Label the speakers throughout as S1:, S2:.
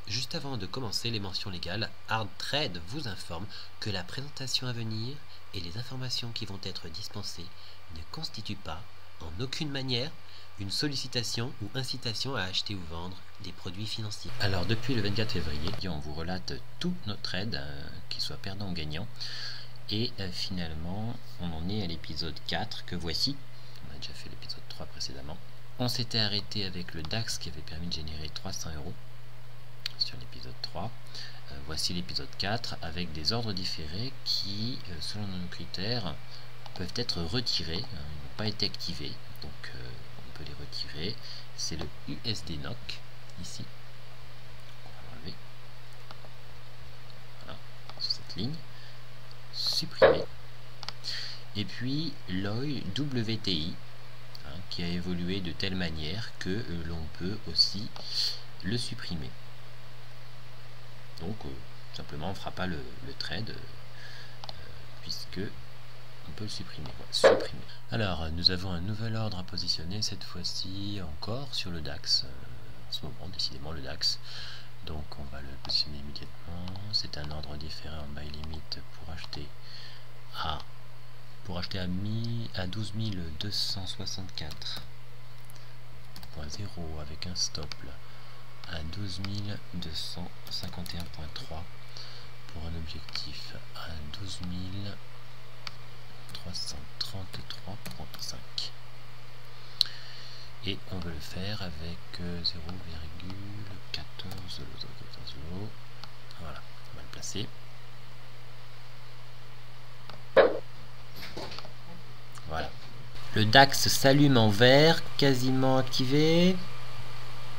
S1: Juste avant de commencer les mentions légales, Hard Trade vous informe que la présentation à venir et les informations qui vont être dispensées ne constituent pas, en aucune manière, une sollicitation ou incitation à acheter ou vendre des produits financiers. Alors depuis le 24 février, on vous relate tous nos trades, qu'ils soient perdants ou gagnants. Et finalement, on en est à l'épisode 4 que voici. On a déjà fait l'épisode 3 précédemment. On s'était arrêté avec le DAX qui avait permis de générer 300 € sur l'épisode 3. Voici l'épisode 4 avec des ordres différés qui, selon nos critères, peuvent être retirés. Ils n'ont pas été activés, donc on peut les retirer. C'est le USD NOK, ici. On va enlever. Voilà, sur cette ligne. Supprimer. Et puis l'OI WTI, qui a évolué de telle manière que l'on peut aussi le supprimer. Donc simplement on ne fera pas le trade puisque on peut le supprimer. Voilà, supprimer. Alors nous avons un nouvel ordre à positionner, cette fois-ci encore sur le DAX. En ce moment, décidément le DAX. Donc on va le positionner immédiatement. C'est un ordre différé en buy limit pour acheter à 12 264.0 avec un stop là, à 12 251.3 pour un objectif à 12 333.5. Et on veut le faire avec 0,14 lots. Voilà, on va le placer. Voilà. Le DAX s'allume en vert, quasiment activé,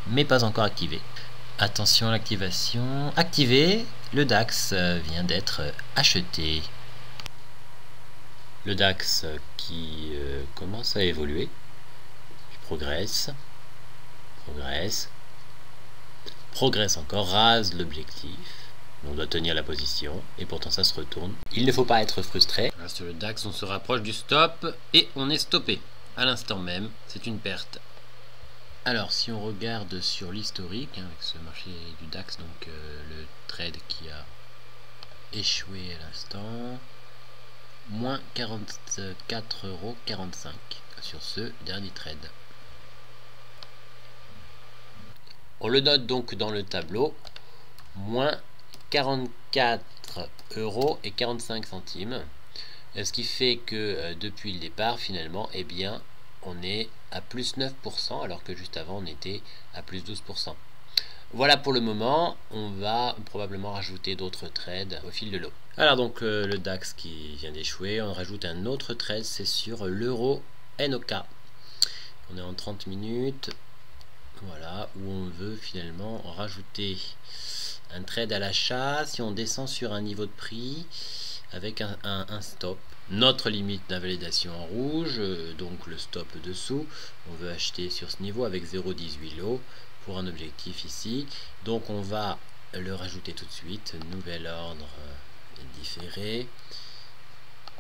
S1: mais pas encore activé. Attention à l'activation. Activé, le DAX vient d'être acheté. Le DAX qui commence à évoluer. Il progresse encore, rase l'objectif. On doit tenir la position et pourtant ça se retourne. Il ne faut pas être frustré. Là, sur le DAX, on se rapproche du stop et on est stoppé. À l'instant même, c'est une perte. Alors, si on regarde sur l'historique, avec ce marché du DAX, donc le trade qui a échoué à l'instant, moins 44,45 € sur ce dernier trade. On le note donc dans le tableau, moins 44,45 €, ce qui fait que depuis le départ finalement, eh bien, on est à plus 9% alors que juste avant on était à plus 12%. Voilà pour le moment, on va probablement rajouter d'autres trades au fil de l'eau. Alors donc le DAX qui vient d'échouer, on rajoute un autre trade, c'est sur l'euro NOK. On est en 30 minutes, voilà, où on veut finalement rajouter un trade à l'achat. Si on descend sur un niveau de prix avec un stop, notre limite d'invalidation en rouge, donc le stop dessous, on veut acheter sur ce niveau avec 0,18 lots pour un objectif ici. Donc on va le rajouter tout de suite. Nouvel ordre différé,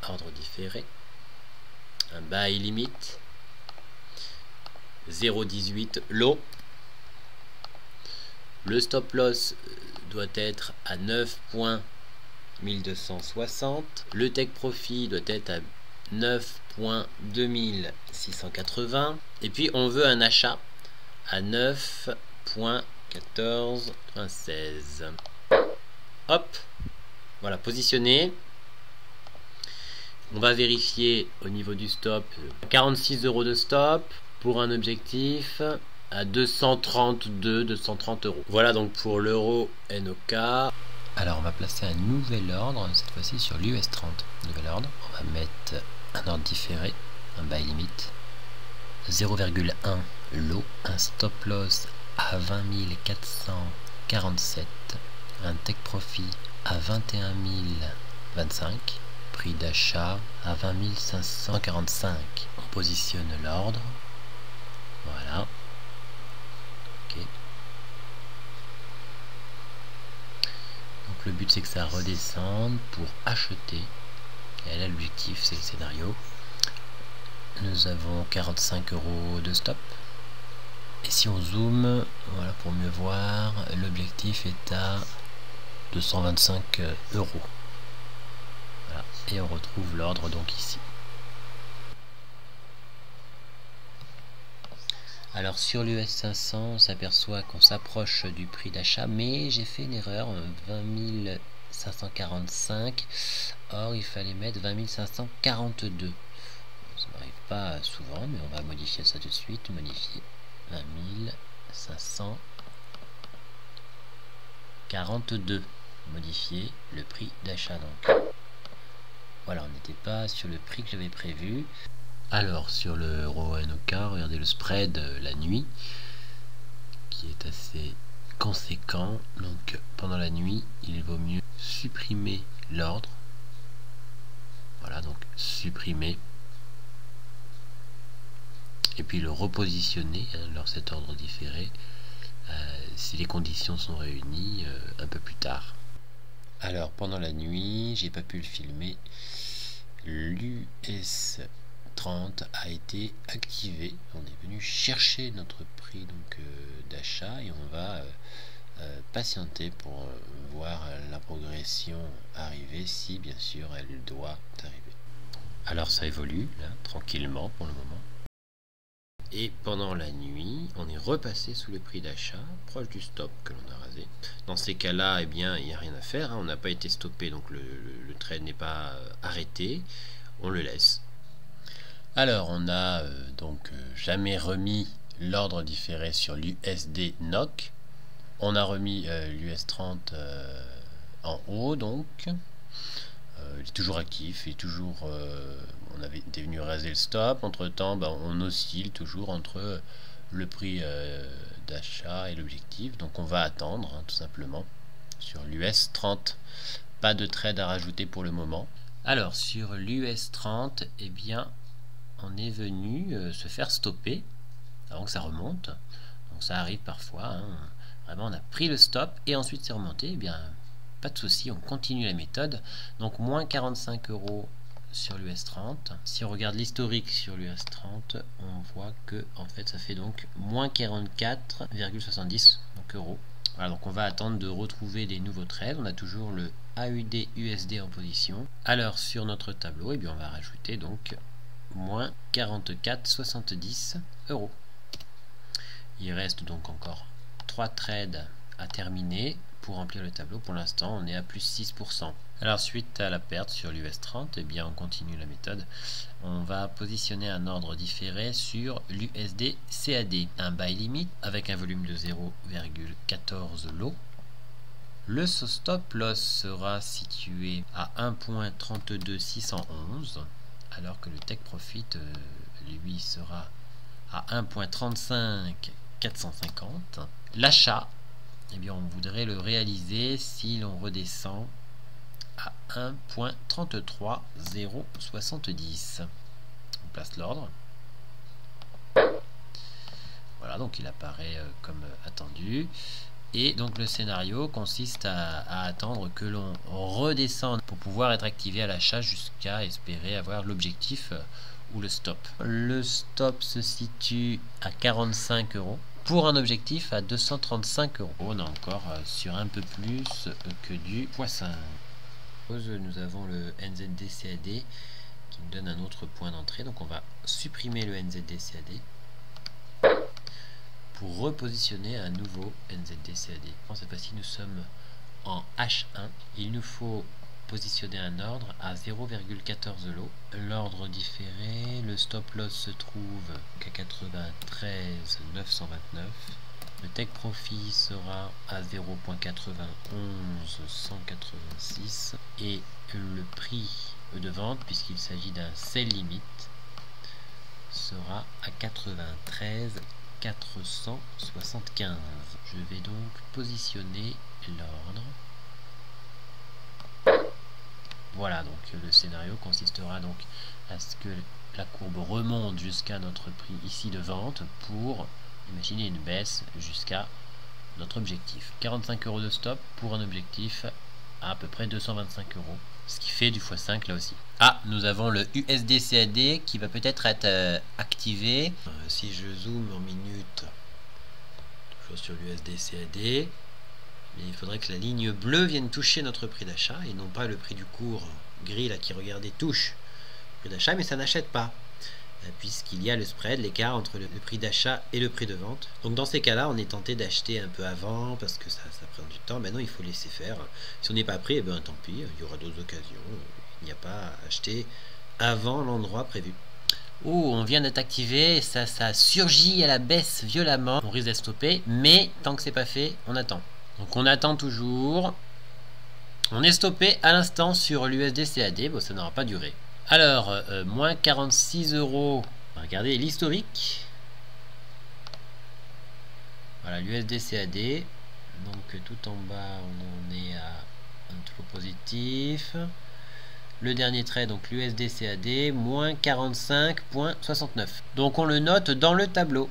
S1: ordre différé, un buy limite 0,18 lot. Le stop loss doit être à 9.1260. Le take profit doit être à 9.2680. Et puis on veut un achat à 9.1496. Hop, voilà, positionné. On va vérifier au niveau du stop, 46 € de stop pour un objectif à 230 €. Voilà donc pour l'euro NOK. Alors on va placer un nouvel ordre, cette fois-ci sur l'US 30. Nouvel ordre, on va mettre un ordre différé, un buy limit 0,1 lot, un stop loss à 20 447, un take profit à 21 025, prix d'achat à 20 545. On positionne l'ordre, voilà. Ok. Donc le but c'est que ça redescende pour acheter. Et là l'objectif c'est le scénario. Nous avons 45 € de stop. Et si on zoome, voilà, pour mieux voir, l'objectif l'objectif est à 225 euros. Voilà. Et on retrouve l'ordre donc ici. Alors sur l'US 500, on s'aperçoit qu'on s'approche du prix d'achat, mais j'ai fait une erreur, 20 545. Or il fallait mettre 20 542. Ça n'arrive pas souvent, mais on va modifier ça tout de suite. Modifier 20 542. Modifier le prix d'achat donc. Voilà, on n'était pas sur le prix que j'avais prévu. Alors sur le RONOK, regardez le spread la nuit qui est assez conséquent. Donc pendant la nuit, il vaut mieux supprimer l'ordre. Voilà, donc supprimer. Et puis le repositionner lors cet ordre différé si les conditions sont réunies un peu plus tard. Alors pendant la nuit, j'ai pas pu le filmer. L'US 30 a été activé. On est venu chercher notre prix donc d'achat et on va patienter pour voir la progression arriver, si bien sûr elle doit arriver. Alors ça évolue là, tranquillement pour le moment. Et pendant la nuit, on est repassé sous le prix d'achat, proche du stop que l'on a rasé. Dans ces cas-là, eh bien, il n'y a rien à faire, hein. On n'a pas été stoppé, donc le trade n'est pas arrêté. On le laisse. Alors, on n'a donc jamais remis l'ordre différé sur l'USD NOK. On a remis l'US 30 en haut, donc. Il est toujours actif, il est toujours... on avait été venu raser le stop. Entre temps, on oscille toujours entre le prix d'achat et l'objectif. Donc on va attendre, hein, tout simplement, sur l'US 30. Pas de trade à rajouter pour le moment. Alors sur l'US 30, eh bien, on est venu se faire stopper avant que ça remonte. Donc ça arrive parfois. Hein. Vraiment, on a pris le stop et ensuite c'est remonté. Eh bien, pas de souci, on continue la méthode. Donc moins 45 euros sur l'US 30. Si on regarde l'historique sur l'US 30, on voit que en fait ça fait donc moins 44,70 euros. Voilà, donc on va attendre de retrouver des nouveaux trades. On a toujours le AUD USD en position. Alors sur notre tableau, eh bien, on va rajouter donc moins 44,70 euros. Il reste donc encore 3 trades à terminer pour remplir le tableau. Pour l'instant, on est à plus 6%. Alors suite à la perte sur l'US 30, eh bien, on continue la méthode. On va positionner un ordre différé sur l'USD CAD. Un buy limit avec un volume de 0,14 lots. Le stop loss sera situé à 1.32611, alors que le take profit, lui, sera à 1.35450. L'achat, eh bien, on voudrait le réaliser si l'on redescend à 1.33070. On place l'ordre. Voilà, donc il apparaît comme attendu. Et donc le scénario consiste à attendre que l'on redescende pour pouvoir être activé à l'achat jusqu'à espérer avoir l'objectif ou le stop. Le stop se situe à 45 euros pour un objectif à 235 euros. On est encore sur un peu plus que du x5. Nous avons le NZD-CAD qui nous donne un autre point d'entrée. Donc on va supprimer le NZD-CAD pour repositionner un nouveau NZD-CAD. Cette fois-ci, nous sommes en H1. Il nous faut positionner un ordre à 0,14 lots. L'ordre différé, le stop loss se trouve à 93 929. Le take profit sera à 0,91 186 et le prix de vente, puisqu'il s'agit d'un sell limit, sera à 93 475. Je vais donc positionner l'ordre. Voilà, donc le scénario consistera donc à ce que la courbe remonte jusqu'à notre prix ici de vente pour imaginer une baisse jusqu'à notre objectif. 45 euros de stop pour un objectif à peu près 225 euros. Ce qui fait du x5 là aussi. Ah, nous avons le USD-CAD qui va peut-être être activé. Si je zoome en minutes, toujours sur l'USD-CAD, il faudrait que la ligne bleue vienne toucher notre prix d'achat et non pas le prix du cours gris là qui, regardez, touche le prix d'achat mais ça n'achète pas, puisqu'il y a le spread, l'écart entre le prix d'achat et le prix de vente. Donc dans ces cas-là, on est tenté d'acheter un peu avant parce que ça prend du temps. Maintenant, il faut laisser faire. Si on n'est pas pris, eh bien, tant pis, il y aura d'autres occasions. Il n'y a pas à acheter avant l'endroit prévu. Oh, on vient d'être activé, ça surgit à la baisse violemment. On risque d'être stoppé, mais tant que c'est pas fait, on attend. Donc on attend toujours. On est stoppé à l'instant sur l'USD CAD. Bon, ça n'aura pas duré. Alors, moins 46 €. Regardez l'historique. Voilà, l'USD CAD. Donc, tout en bas, on en est à un taux positif. Le dernier trait, donc l'USD CAD, moins 45,69. Donc, on le note dans le tableau.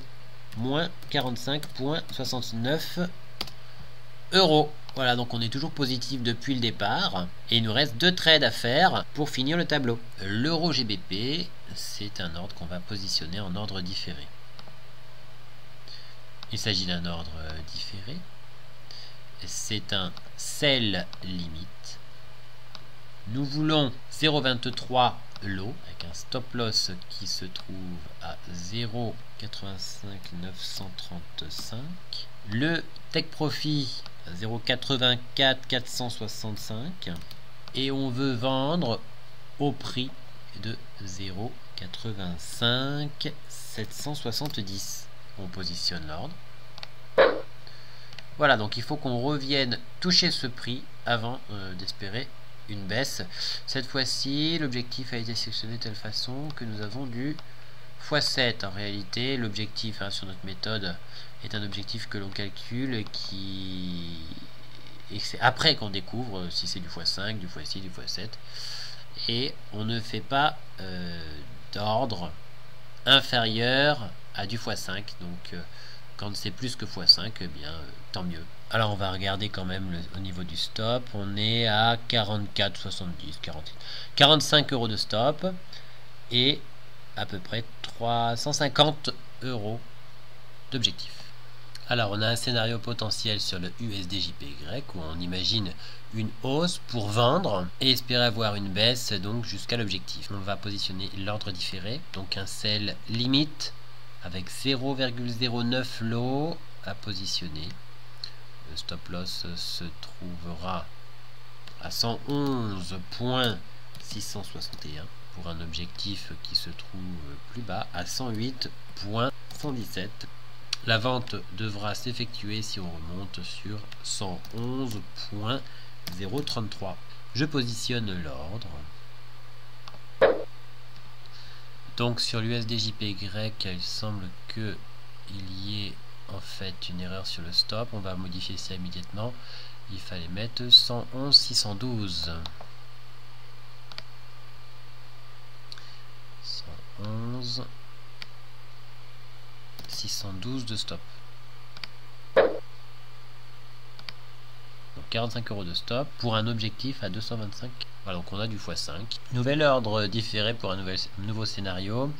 S1: Moins 45,69 €. Voilà, donc on est toujours positif depuis le départ. Et il nous reste 2 trades à faire pour finir le tableau. L'euro GBP, c'est un ordre qu'on va positionner en ordre différé. Il s'agit d'un ordre différé. C'est un sell limite. Nous voulons 0,23 lot avec un stop loss qui se trouve à 0,85935. Le take profit 0,84 465 et on veut vendre au prix de 0,85 770. On positionne l'ordre. Voilà, donc il faut qu'on revienne toucher ce prix avant d'espérer une baisse. Cette fois-ci, l'objectif a été sélectionné de telle façon que nous avons du x7. En réalité, l'objectif sur notre méthode est un objectif que l'on calcule et c'est après qu'on découvre si c'est du x5, du x6, du x7, et on ne fait pas d'ordre inférieur à du x5. Donc quand c'est plus que x5, eh bien tant mieux. Alors on va regarder quand même au niveau du stop. On est à 44,70, 45 € de stop et à peu près 350 € d'objectif. Alors on a un scénario potentiel sur le USD/JPY où on imagine une hausse pour vendre et espérer avoir une baisse donc jusqu'à l'objectif. On va positionner l'ordre différé, donc un sell limite avec 0,09 lot à positionner. Le stop loss se trouvera à 111,661 pour un objectif qui se trouve plus bas à 108,117. La vente devra s'effectuer si on remonte sur 111,033. Je positionne l'ordre. Donc sur l'USD/JPY, il semble qu'il y ait en fait une erreur sur le stop. On va modifier ça immédiatement. Il fallait mettre 111,612. 111,612 de stop. Donc 45 € de stop pour un objectif à 225. Voilà, donc on a du x5. Nouvel ordre différé pour un nouveau scénario.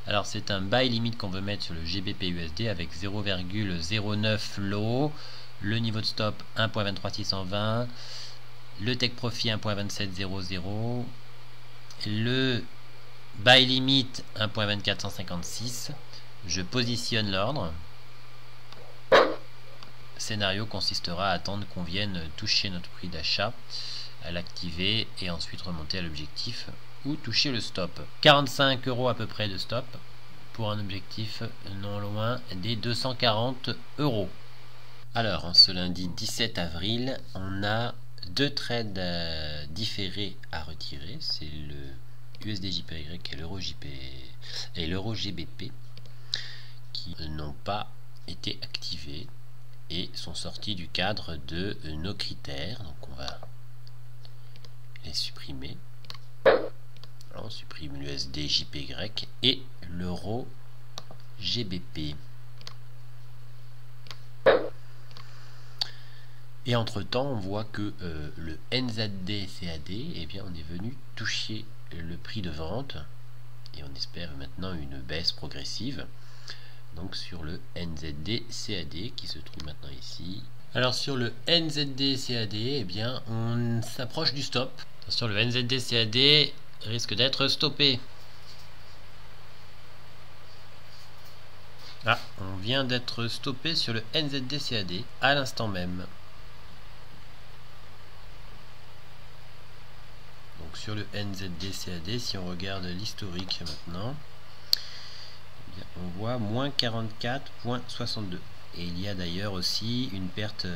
S1: Alors c'est un buy limite qu'on veut mettre sur le GBP/USD avec 0,09 lot. Le niveau de stop 1.23620. Le take profit 1.2700. Le buy limite 1.2456. Je positionne l'ordre. Scénario consistera à attendre qu'on vienne toucher notre prix d'achat, à l'activer et ensuite remonter à l'objectif ou toucher le stop. 45 € à peu près de stop pour un objectif non loin des 240 €. Alors, ce lundi 17 avril, on a 2 trades différés à retirer. C'est le USD/JPY et l'euro GBP qui n'ont pas été activés et sont sortis du cadre de nos critères. Donc on va les supprimer. Alors on supprime l'USD/JPY et l'euro GBP. Et entre temps on voit que le NZD/CAD, eh bien on est venu toucher le prix de vente et on espère maintenant une baisse progressive. Donc sur le NZD/CAD qui se trouve maintenant ici Alors sur le NZD CAD, eh bien on s'approche du stop. Attention, le NZD CAD risque d'être stoppé. Ah, on vient d'être stoppé sur le NZD CAD à l'instant même. Donc sur le NZD CAD, si on regarde l'historique maintenant, eh bien, on voit moins 44,62. Et il y a d'ailleurs aussi une perte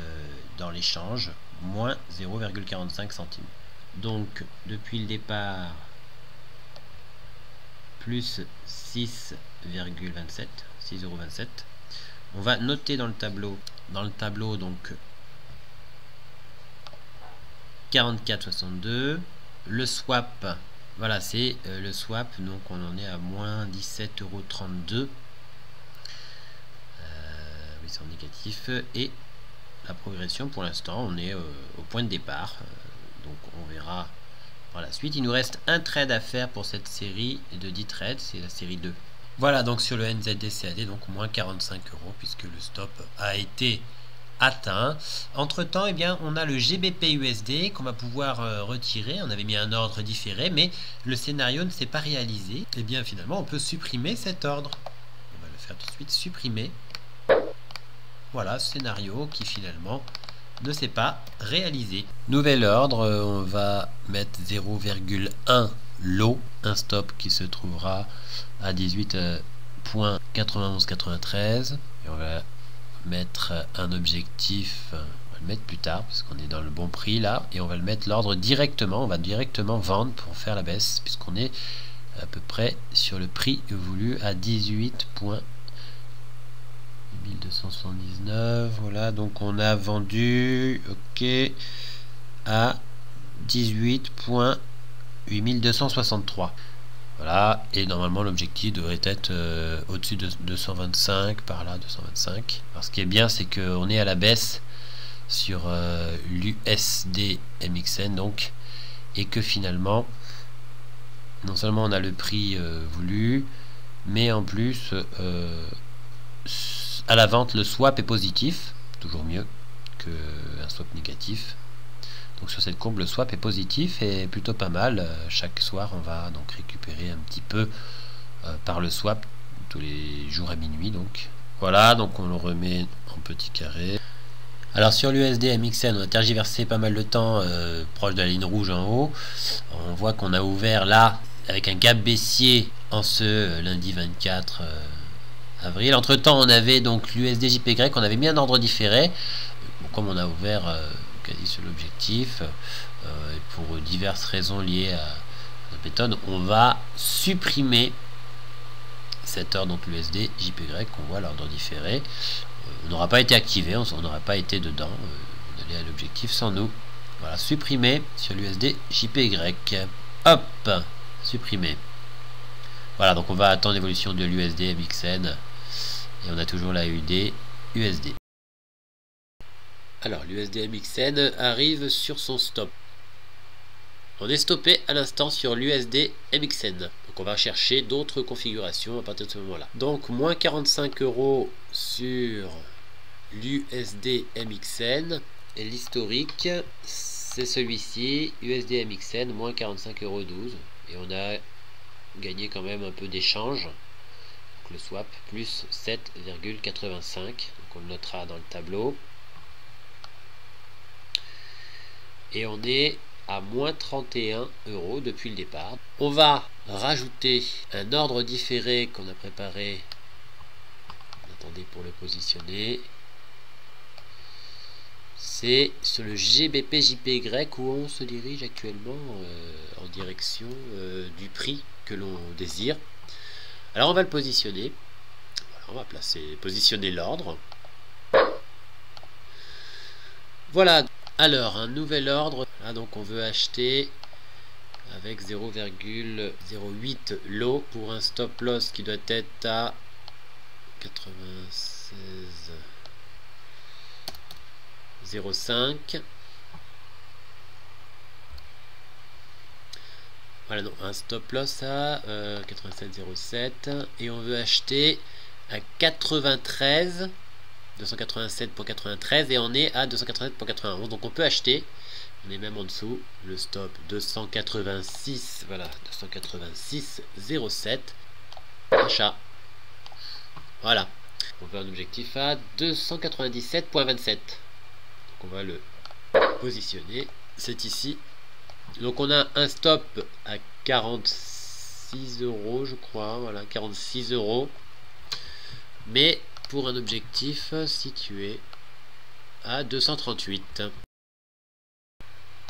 S1: dans l'échange, moins 0,45 centimes. Donc depuis le départ, plus 6,27, 6,27 €. On va noter dans le tableau donc 44,62. Le swap, voilà, c'est le swap, donc on en est à moins 17,32 €. Oui, c'est en négatif. Et la progression, pour l'instant, on est au point de départ. Donc on verra par la suite. Il nous reste un trade à faire pour cette série de 10 trades, c'est la série 2. Voilà, donc sur le NZD CAD, donc moins 45 € puisque le stop a été atteint. Entre temps, eh bien, on a le GBP USD qu'on va pouvoir retirer. On avait mis un ordre différé, mais le scénario ne s'est pas réalisé. Et bien finalement, on peut supprimer cet ordre. On va le faire tout de suite, supprimer. Voilà, scénario qui finalement ne s'est pas réalisé. Nouvel ordre, on va mettre 0,1 lot, un stop qui se trouvera à 18,9193. Et on va mettre un objectif, on va le mettre plus tard parce qu'on est dans le bon prix là, et on va le mettre l'ordre directement, on va directement vendre pour faire la baisse puisqu'on est à peu près sur le prix voulu à 18,1279. Voilà, donc on a vendu à 18,8263. Voilà, et normalement l'objectif devrait être au-dessus de 225, par là, 225. Alors ce qui est bien, c'est qu'on est à la baisse sur l'USD MXN, donc, et que finalement, non seulement on a le prix voulu, mais en plus, à la vente, le swap est positif, toujours mieux qu'un swap négatif. Donc sur cette courbe, le swap est positif et plutôt pas mal. Chaque soir, on va donc récupérer un petit peu par le swap tous les jours à minuit. Donc voilà, donc on le remet en petit carré. Alors sur l'USD MXN, on a tergiversé pas mal de temps proche de la ligne rouge en haut. On voit qu'on a ouvert là avec un gap baissier en ce lundi 24 avril. Entre temps, on avait donc l'USD JPY, on avait mis un ordre différé. Bon, comme on a ouvert quasi sur l'objectif, et pour diverses raisons liées à la méthode, on va supprimer cet ordre, donc l'USD JPY qu'on voit l'ordre différé. On n'aura pas été activé, on n'aura pas été dedans, on allait à l'objectif sans nous. Voilà, supprimer sur l'USD JPY. Hop, supprimer. Voilà, donc on va attendre l'évolution de l'USD MXN et on a toujours la UD USD. Alors l'USD MXN arrive sur son stop. On est stoppé à l'instant sur l'USD MXN. Donc on va chercher d'autres configurations à partir de ce moment-là. Donc moins 45 € sur l'USD MXN. Et l'historique, c'est celui-ci, USD MXN, moins 45,12 €. Et on a gagné quand même un peu d'échange. Donc le swap, plus 7,85. Donc on le notera dans le tableau. Et on est à moins 31 € depuis le départ. On va rajouter un ordre différé qu'on a préparé. Attendez pour le positionner. C'est sur le GBP JPY où on se dirige actuellement en direction du prix que l'on désire. Alors on va le positionner. Voilà, on va positionner l'ordre. Voilà. Alors, un nouvel ordre, là, donc on veut acheter avec 0,08 lot pour un stop loss qui doit être à 96,05. Voilà, donc un stop loss à 87,07 et on veut acheter à 93,05. 287.93 et on est à 287.91. Donc on peut acheter. On est même en dessous. Le stop 286. Voilà, 286,07. Achat. Voilà. On veut un objectif à 297.27. Donc on va le positionner. C'est ici. Donc on a un stop à 46 euros, je crois. Voilà, 46 euros. Mais pour un objectif situé à 238.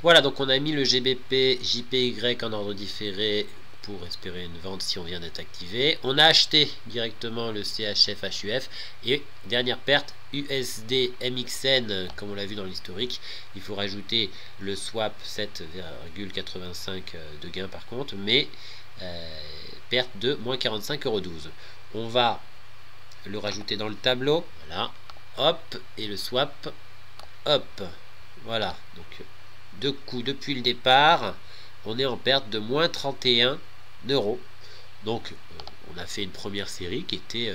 S1: Voilà, donc on a mis le GBP JPY en ordre différé pour espérer une vente si on vient d'être activé. On a acheté directement le CHF HUF et dernière perte USD MXN comme on l'a vu dans l'historique. Il faut rajouter le swap 7,85 de gain par contre, mais perte de moins 45,12 €. On va le rajouter dans le tableau. Voilà, hop, et le swap, hop, voilà. Donc deux coups depuis le départ, on est en perte de moins 31 €. Donc on a fait une première série qui était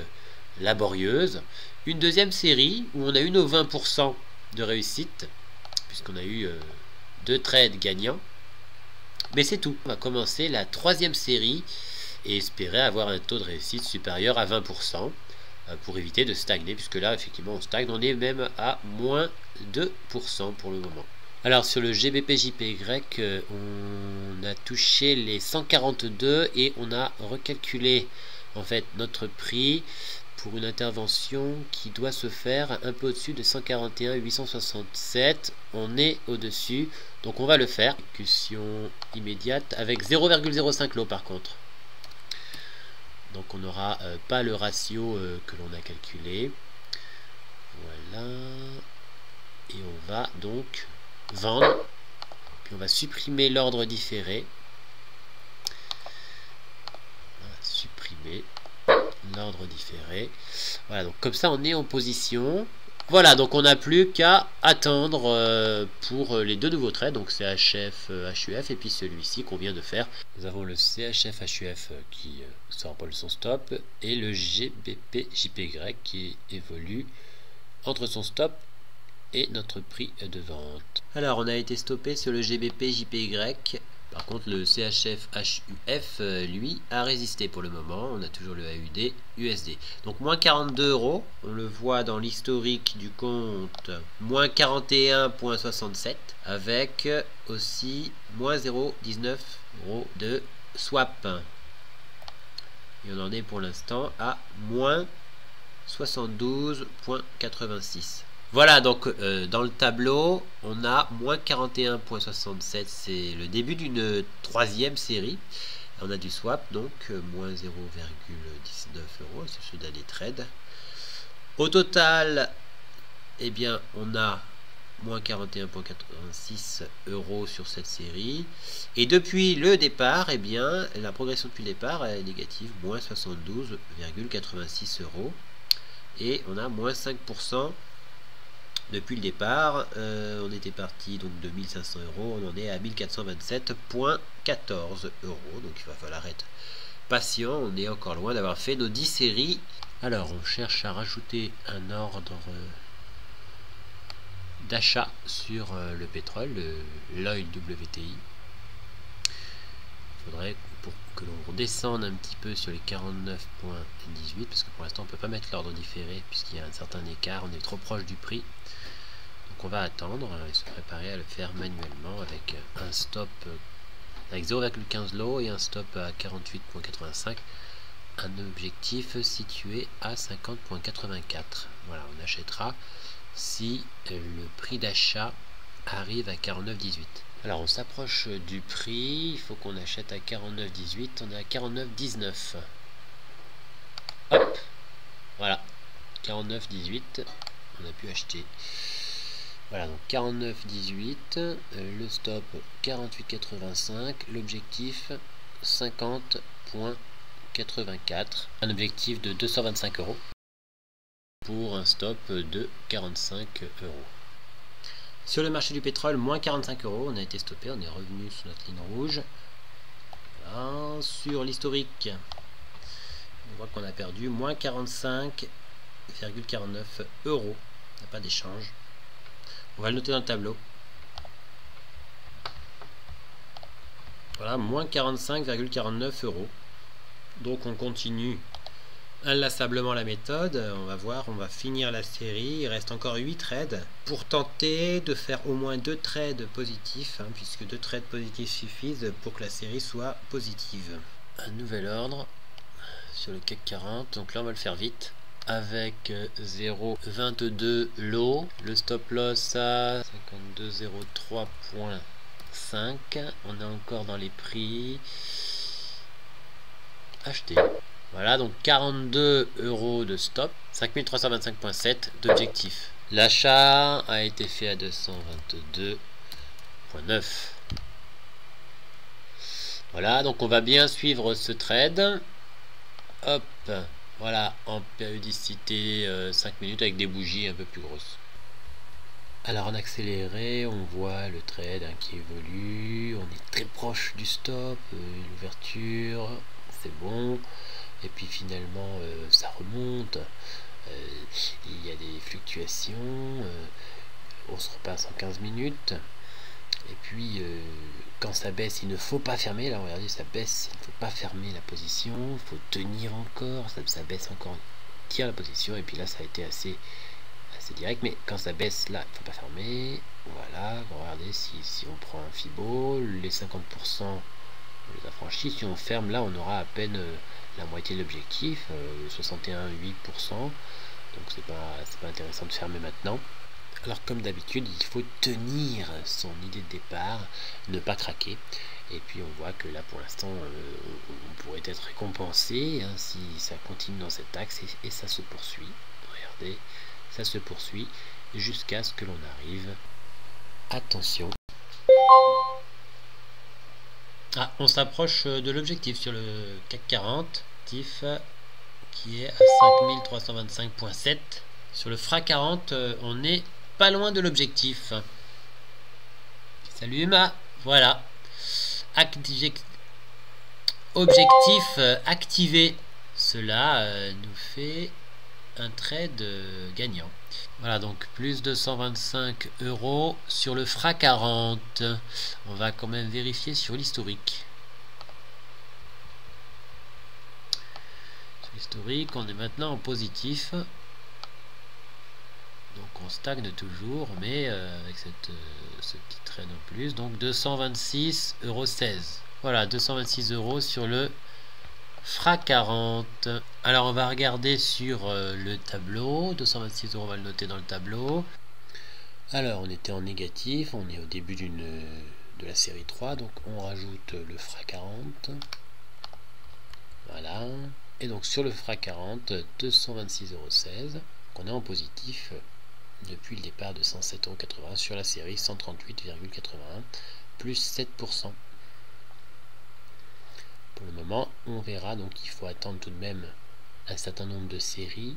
S1: laborieuse, une deuxième série où on a eu nos 20% de réussite puisqu'on a eu deux trades gagnants, mais c'est tout. On va commencer la troisième série et espérer avoir un taux de réussite supérieur à 20% pour éviter de stagner, puisque là effectivement on stagne, on est même à moins 2% pour le moment. Alors sur le GBP JPY, on a touché les 142 et on a recalculé en fait notre prix pour une intervention qui doit se faire un peu au-dessus de 141 867. On est au-dessus, donc on va le faire. Exécution immédiate avec 0,05 lot par contre. Donc on n'aura pas le ratio que l'on a calculé. Voilà. Et on va donc vendre, puis on va supprimer l'ordre différé. On va supprimer l'ordre différé. Voilà, donc comme ça on est en position. Voilà, donc on n'a plus qu'à attendre pour les deux nouveaux trades, donc CHF HUF et puis celui-ci qu'on vient de faire. Nous avons le CHF HUF qui sort pour son stop et le GBP JPY qui évolue entre son stop et notre prix de vente. Alors on a été stoppé sur le GBP JPY. Par contre le CHF HUF lui a résisté pour le moment. On a toujours le AUD USD. Donc moins 42 €. On le voit dans l'historique du compte. Moins 41,67 avec aussi moins 0,19 € de swap. Et on en est pour l'instant à moins 72,86. Voilà, donc dans le tableau, on a moins 41,67, c'est le début d'une troisième série. On a du swap, donc moins 0,19 €, c'est ce dernier trade. Au total, eh bien, on a moins 41,86 € sur cette série. Et depuis le départ, eh bien, la progression depuis le départ est négative, moins 72,86 €. Et on a moins 5%. Depuis le départ, on était parti donc de 1500 €, on en est à 1427,14 €. Donc il va falloir être patient, on est encore loin d'avoir fait nos 10 séries. Alors on cherche à rajouter un ordre d'achat sur le pétrole, l'oil WTI. Il faudrait pour que l'on redescende un petit peu sur les 49,18 parce que pour l'instant on ne peut pas mettre l'ordre différé puisqu'il y a un certain écart, on est trop proche du prix. Donc on va attendre et se préparer à le faire manuellement avec un stop avec 0,15 lot et un stop à 48,85, un objectif situé à 50,84. Voilà, on achètera si le prix d'achat arrive à 49,18. Alors on s'approche du prix, il faut qu'on achète à 49,18, on est à 49,19. Hop, voilà, 49,18, on a pu acheter. Voilà, donc 49,18, le stop 48,85, l'objectif 50,84, un objectif de 225 € pour un stop de 45 €. Sur le marché du pétrole, moins 45 €, on a été stoppé, on est revenu sur notre ligne rouge. Voilà. Sur l'historique, on voit qu'on a perdu moins 45 euros. Il n'y a pas d'échange. On va le noter dans le tableau. Voilà, moins 45,49 euros. Donc on continue inlassablement la méthode. On va voir, on va finir la série. Il reste encore 8 trades pour tenter de faire au moins 2 trades positifs, puisque 2 trades positifs suffisent pour que la série soit positive. Un nouvel ordre sur le CAC 40. Donc là on va le faire vite. Avec 0,22 lot. Le stop loss à 52,03.5. On est encore dans les prix. Acheter. Voilà, donc 42 euros de stop, 5325,7 d'objectif. L'achat a été fait à 222,9. Voilà, donc on va bien suivre ce trade. Hop, voilà, en périodicité 5 minutes avec des bougies un peu plus grosses. Alors en accéléré, on voit le trade qui évolue. On est très proche du stop, l'ouverture, c'est bon. Et puis finalement ça remonte, il y a des fluctuations, on se repasse en 15 minutes, et puis quand ça baisse il ne faut pas fermer, là regardez ça baisse, il ne faut pas fermer la position, il faut tenir encore, ça baisse encore, on tire la position, et puis là ça a été assez direct, mais quand ça baisse là il ne faut pas fermer, voilà, regardez si on prend un Fibo, les 50%, on les a franchis, si on ferme là on aura à peine la moitié de l'objectif, 61,8%, donc c'est pas intéressant de fermer maintenant. Alors comme d'habitude il faut tenir son idée de départ, ne pas craquer, et puis on voit que là pour l'instant on pourrait être récompensé si ça continue dans cet axe, et ça se poursuit, regardez, ça se poursuit jusqu'à ce que l'on arrive, attention, on s'approche de l'objectif sur le CAC 40, TIF qui est à 5325,7. Sur le FRA 40, on est pas loin de l'objectif. Salut Emma, voilà. Objectif activé. Cela nous fait un trade gagnant. Voilà, donc plus 225 euros sur le FRA 40. On va quand même vérifier sur l'historique. Sur l'historique, on est maintenant en positif. Donc on stagne toujours, mais avec ce petit trade en plus. Donc 226,16 euros. Voilà, 226 euros sur le FRA 40. Alors on va regarder sur le tableau. 226 euros, on va le noter dans le tableau. Alors on était en négatif, on est au début de la série 3, donc on rajoute le FRA 40. Voilà. Et donc sur le FRA 40, 226,16 euros. On est en positif depuis le départ de 107,80 euros sur la série 138,81, plus 7%. Pour le moment, on verra, donc il faut attendre tout de même un certain nombre de séries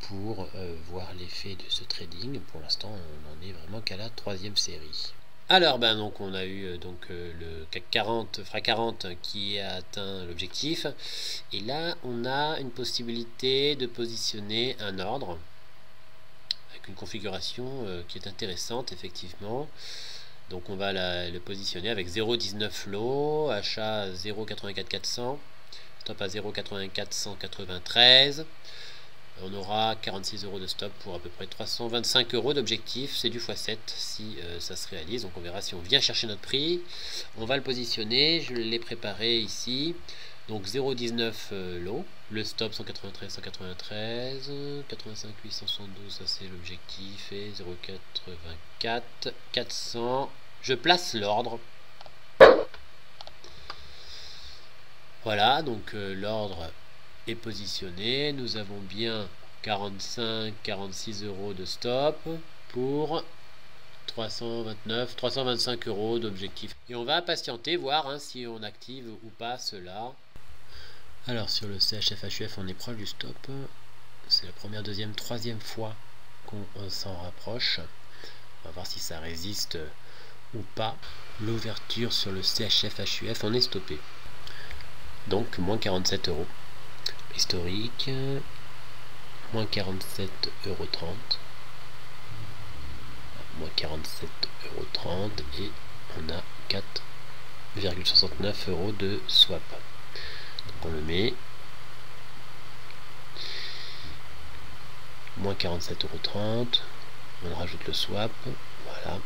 S1: pour voir l'effet de ce trading. Pour l'instant, on n'en est vraiment qu'à la 3e série. Alors, donc on a eu le CAC 40, FRA 40 qui a atteint l'objectif. Et là, on a une possibilité de positionner un ordre avec une configuration qui est intéressante, effectivement. Donc on va le positionner avec 0,19 lot, achat 0,84400, stop à 0,84193. On aura 46 euros de stop pour à peu près 325 euros d'objectif. C'est du x7 si ça se réalise. Donc on verra si on vient chercher notre prix. On va le positionner. Je l'ai préparé ici. Donc 0,19 lot. Le stop 193, 193. 85, 872, ça c'est l'objectif. Et 0,84, 400. Je place l'ordre. Voilà, donc l'ordre est positionné. Nous avons bien 45-46 euros de stop pour 325 euros d'objectif. Et on va patienter, voir si on active ou pas cela. Alors sur le CHF-HUF, on est proche du stop. C'est la première, deuxième, troisième fois qu'on s'en rapproche. On va voir si ça résiste ou pas. L'ouverture sur le CHF-HUF, on est stoppé. Donc moins 47 euros. Historique, moins 47,30 €, moins 47,30 € et on a 4,69 € de swap. Donc on le met moins 47,30 €, on rajoute le swap, voilà.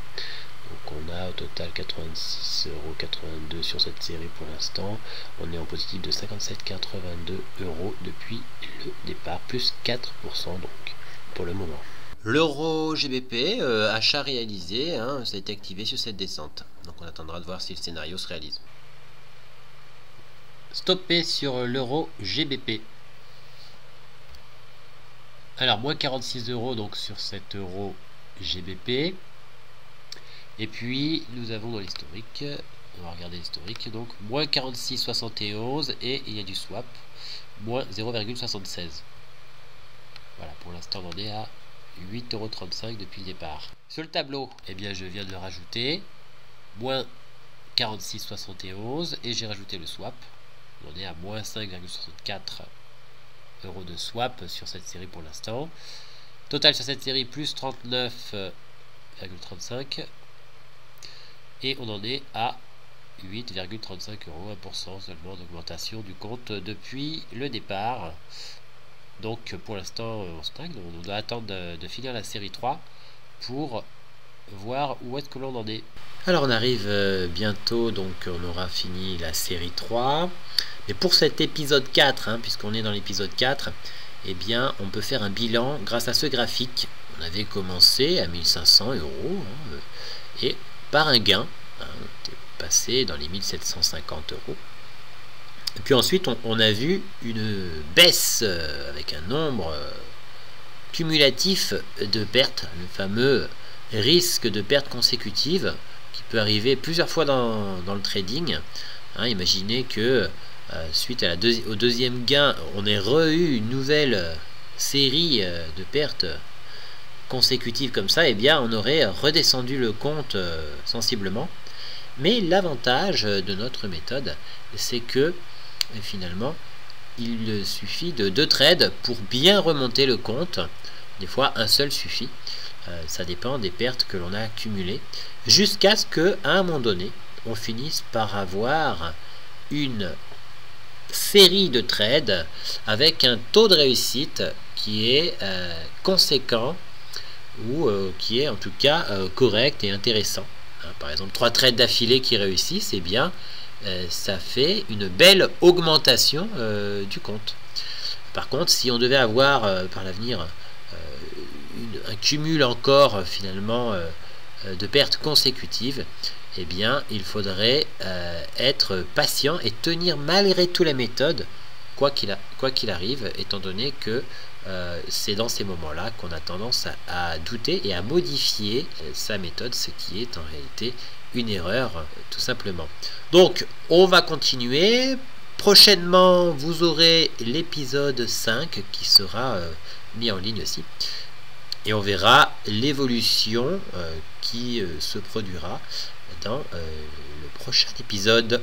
S1: Donc on a au total 86,82 € sur cette série pour l'instant. On est en positif de 57,82 € depuis le départ, plus 4% donc pour le moment. L'euro GBP, achat réalisé, hein, ça a été activé sur cette descente. Donc on attendra de voir si le scénario se réalise. Stoppé sur l'euro GBP. Alors moins 46 € donc sur cet euro GBP. Et puis nous avons dans l'historique, on va regarder l'historique, donc moins 46,71 et il y a du swap, moins 0,76. Voilà, pour l'instant on en est à 8,35 € depuis le départ. Sur le tableau, eh bien je viens de le rajouter, moins 46,71 et j'ai rajouté le swap. On est à moins 5,64 € de swap sur cette série pour l'instant. Total sur cette série plus 39,35 €. Et on en est à 8,35 €, 1% seulement d'augmentation du compte depuis le départ. Donc pour l'instant on stagne, on doit attendre de finir la série 3 pour voir où est-ce que l'on en est. Alors on arrive bientôt, donc on aura fini la série 3. Mais pour cet épisode 4, hein, puisqu'on est dans l'épisode 4, eh bien on peut faire un bilan grâce à ce graphique. On avait commencé à 1500 €, hein, et par un gain, hein, on est passé dans les 1750 €. Et puis ensuite, on a vu une baisse avec un nombre cumulatif de pertes, le fameux risque de perte consécutive qui peut arriver plusieurs fois dans le trading. Hein, imaginez que suite à au deuxième gain, on ait eu une nouvelle série de pertes consécutives comme ça, et bien on aurait redescendu le compte sensiblement. Mais l'avantage de notre méthode, c'est que finalement il suffit de 2 trades pour bien remonter le compte. Des fois un seul suffit, ça dépend des pertes que l'on a accumulées, jusqu'à ce que à un moment donné on finisse par avoir une série de trades avec un taux de réussite qui est conséquent, ou qui est en tout cas correct et intéressant. Hein, par exemple 3 trades d'affilée qui réussissent, et bien ça fait une belle augmentation du compte. Par contre, si on devait avoir par l'avenir un cumul encore finalement de pertes consécutives, eh bien il faudrait être patient et tenir malgré tout la méthode, quoi qu'il arrive, étant donné que c'est dans ces moments-là qu'on a tendance à douter et à modifier sa méthode, ce qui est en réalité une erreur tout simplement. Donc on va continuer. Prochainement vous aurez l'épisode 5 qui sera mis en ligne aussi, et on verra l'évolution qui se produira dans le prochain épisode.